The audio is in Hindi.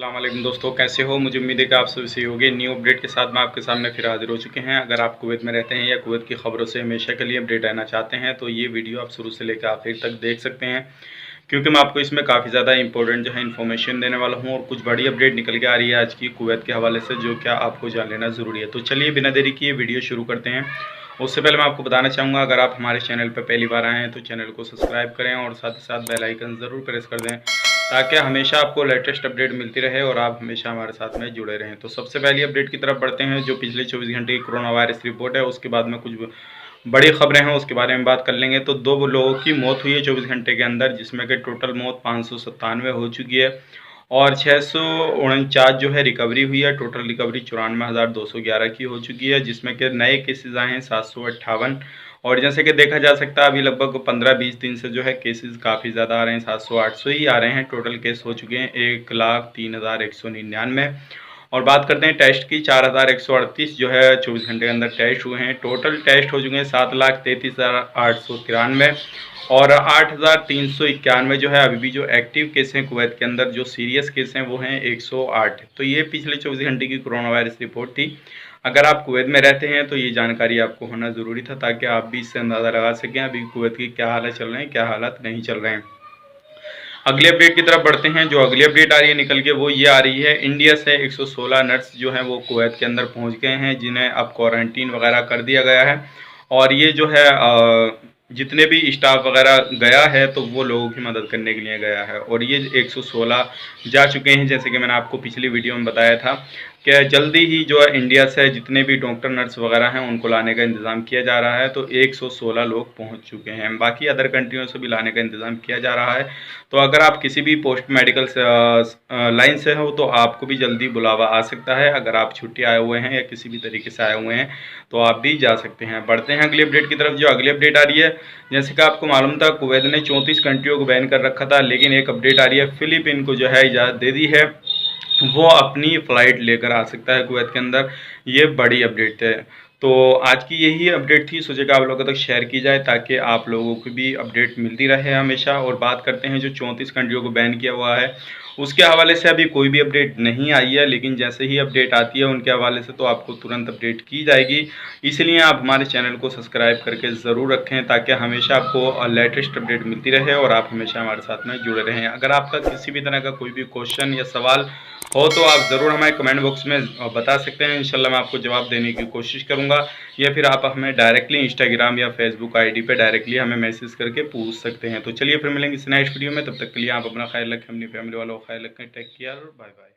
अस्सलाम वालेकुम दोस्तों, कैसे हो। मुझे उम्मीद है कि आप सभी सही होंगे। न्यू अपडेट के साथ मैं आपके सामने फिर हाजिर हो चुके हैं। अगर आप कुवैत में रहते हैं या कुवैत की खबरों से हमेशा के लिए अपडेट रहना चाहते हैं तो ये वीडियो आप शुरू से लेकर आखिर तक देख सकते हैं, क्योंकि मैं आपको इसमें काफ़ी ज़्यादा इंपॉर्टेंट जो है इन्फॉर्मेशन देने वाला हूँ और कुछ बड़ी अपडेट निकल के आ रही है आज की कुवैत के हवाले से, जो क्या आपको जान लेना ज़रूरी है। तो चलिए बिना देरी किए वीडियो शुरू करते हैं। उससे पहले मैं आपको बताना चाहूँगा, अगर आप हमारे चैनल पर पहली बार आए हैं तो चैनल को सब्सक्राइब करें और साथ ही साथ बेल आइकन ज़रूर प्रेस कर दें, ताकि हमेशा आपको लेटेस्ट अपडेट मिलती रहे और आप हमेशा हमारे साथ में जुड़े रहें। तो सबसे पहली अपडेट की तरफ बढ़ते हैं, जो पिछले 24 घंटे की कोरोना वायरस रिपोर्ट है। उसके बाद में कुछ बड़ी खबरें हैं, उसके बारे में बात कर लेंगे। तो 2 लोगों की मौत हुई है 24 घंटे के अंदर, जिसमें कि टोटल मौत 597 हो चुकी है और 649 जो है रिकवरी हुई है। टोटल रिकवरी 94,211 की हो चुकी है, जिसमें कि नए केसेज आए हैं 758। और जैसे कि देखा जा सकता है अभी लगभग 15-20 दिन से जो है केसेस काफ़ी ज़्यादा आ रहे हैं, 700-800 ही आ रहे हैं। टोटल केस हो चुके हैं 1,03,199। और बात करते हैं टेस्ट की, 4,138 जो है 24 घंटे के अंदर टेस्ट हुए हैं। टोटल टेस्ट हो चुके हैं 7,33,893 और 8,391 जो है अभी भी जो एक्टिव केस हैं कुवैत के अंदर, जो सीरियस केस हैं वो हैं 108। तो ये पिछले 24 घंटे की कोरोना वायरस रिपोर्ट थी। अगर आप कुवैत में रहते हैं तो ये जानकारी आपको होना ज़रूरी था, ताकि आप भी इससे अंदाज़ा लगा सकें अभी कुवैत की क्या हालत चल रहे हैं, क्या हालात नहीं चल रहे हैं। अगली अपडेट की तरफ बढ़ते हैं। जो अगली अपडेट आ रही है निकल के, वो ये आ रही है, इंडिया से 116 नर्स जो हैं वो कुवैत के अंदर पहुंच गए हैं, जिन्हें अब क्वारंटीन वगैरह कर दिया गया है। और ये जो है जितने भी स्टाफ वगैरह गया है तो वो लोगों की मदद करने के लिए गया है। और ये 116 जा चुके हैं, जैसे कि मैंने आपको पिछली वीडियो में बताया था कि जल्दी ही जो है इंडिया से जितने भी डॉक्टर नर्स वगैरह हैं उनको लाने का इंतज़ाम किया जा रहा है। तो 116 लोग पहुंच चुके हैं, बाकी अदर कंट्रियों से भी लाने का इंतज़ाम किया जा रहा है। तो अगर आप किसी भी पोस्ट मेडिकल लाइन से हो तो आपको भी जल्दी बुलावा आ सकता है। अगर आप छुट्टी आए हुए हैं या किसी भी तरीके से आए हुए हैं तो आप भी जा सकते हैं। बढ़ते हैं अगली अपडेट की तरफ। जो अगली अपडेट आ रही है, जैसे कि आपको मालूम था कुवैत ने 34 कंट्रियों को बैन कर रखा था, लेकिन एक अपडेट आ रही है, फिलीपीन को जो है इजाज़त दे दी है, वो अपनी फ़्लाइट लेकर आ सकता है कुवैत के अंदर। ये बड़ी अपडेट है। तो आज की यही अपडेट थी, सोचे कि आप लोगों तक शेयर की जाए ताकि आप लोगों को भी अपडेट मिलती रहे हमेशा। और बात करते हैं जो 34 कंट्रियों को बैन किया हुआ है उसके हवाले से अभी कोई भी अपडेट नहीं आई है, लेकिन जैसे ही अपडेट आती है उनके हवाले से तो आपको तुरंत अपडेट की जाएगी। इसलिए आप हमारे चैनल को सब्सक्राइब करके ज़रूर रखें, ताकि हमेशा आपको लेटेस्ट अपडेट मिलती रहे और आप हमेशा हमारे साथ में जुड़े रहें। अगर आपका किसी भी तरह का कोई भी क्वेश्चन या सवाल हो तो आप ज़रूर हमें कमेंट बॉक्स में बता सकते हैं। इंशाल्लाह मैं आपको जवाब देने की कोशिश करूंगा, या फिर आप हमें डायरेक्टली इंस्टाग्राम या फेसबुक आईडी पे डायरेक्टली हमें मैसेज करके पूछ सकते हैं। तो चलिए फिर मिलेंगे इस नेक्स्ट वीडियो में, तब तक के लिए आप अपना ख्याल रखें, अपनी फैमिली वालों का ख्याल रखें। Take care, bye bye.